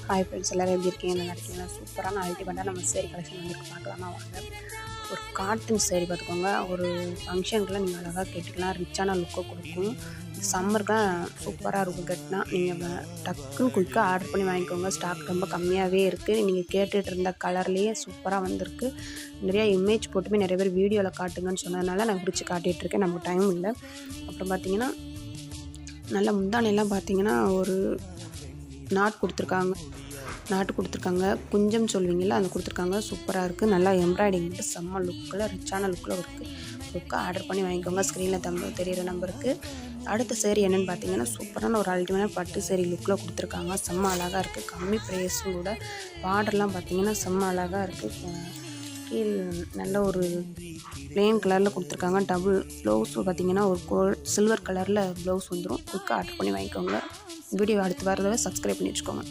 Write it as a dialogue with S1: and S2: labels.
S1: Hi friends, எல்லோரும் எப்படி இருக்கீங்க? நல்லா இருக்கீங்களா? சூப்பரான அல்டிமேட்டாக நம்ம சேரீ கலெக்ஷன் வந்துருக்கு, பார்க்கலாமா வாங்க. ஒரு காட்டன் சேரீ பார்த்துக்கோங்க. ஒரு ஃபங்க்ஷனுக்குலாம் நீங்கள் அழகாக கேட்டுக்கலாம், ரிச்சான லுக்கை கொடுக்கும். சம்மருக்குலாம் சூப்பராக இருக்கும். கட்டினா நீங்கள் டக்குன்னு குயிக்காக ஆர்டர் பண்ணி வாங்கிக்கோங்க. ஸ்டாக் ரொம்ப கம்மியாகவே இருக்குது. நீங்கள் கேட்டுட்டு இருந்த கலர்லேயே சூப்பராக வந்திருக்கு. நிறையா இமேஜ் போட்டுமே நிறைய பேர் வீடியோவில் காட்டுங்கன்னு சொன்னதுனால நான் பிடிச்சி காட்டிகிட்ருக்கேன். நமக்கு டைம் இல்லை. அப்புறம் பார்த்தீங்கன்னா நல்ல முந்தானையெல்லாம் பார்த்தீங்கன்னா ஒரு நாட் கொடுத்துருக்காங்க. குஞ்சம் சொல்வீங்களா, அந்த கொடுத்துருக்காங்க. சூப்பராக இருக்குது. நல்லா எம்ப்ராய்டிங் மட்டும் செம்ம லுக்கில், ரிச்சான லுக்கில் இருக்குது. புக்காக ஆர்டர் பண்ணி வாங்கிக்கோங்க. ஸ்க்ரீனில் தெரிகிற நம்பருக்கு. அடுத்த சேரீ என்னென்னு பார்த்தீங்கன்னா சூப்பரான ஒரு அல்டிமேட்டான பட்டு சேரீ லுக்கில் கொடுத்துருக்காங்க. செம்ம அழகாக இருக்குது. கம்மி ப்ரைஸும் கூட. பார்டர்லாம் பார்த்தீங்கன்னா செம்ம அழகாக இருக்குது. கீழ் நல்ல ஒரு ப்ளெயின் கலரில் கொடுத்துருக்காங்க. டபுள் ப்ளவுஸ் பார்த்தீங்கன்னா ஒரு சில்வர் கலரில் ப்ளவுஸ் வந்துடும். குயிக்காக ஆர்டர் பண்ணி வாங்கிக்கோங்க. வீடியோ அடுத்து வரதை சப்ஸ்கிரைப் பண்ணி வச்சுக்கோங்க.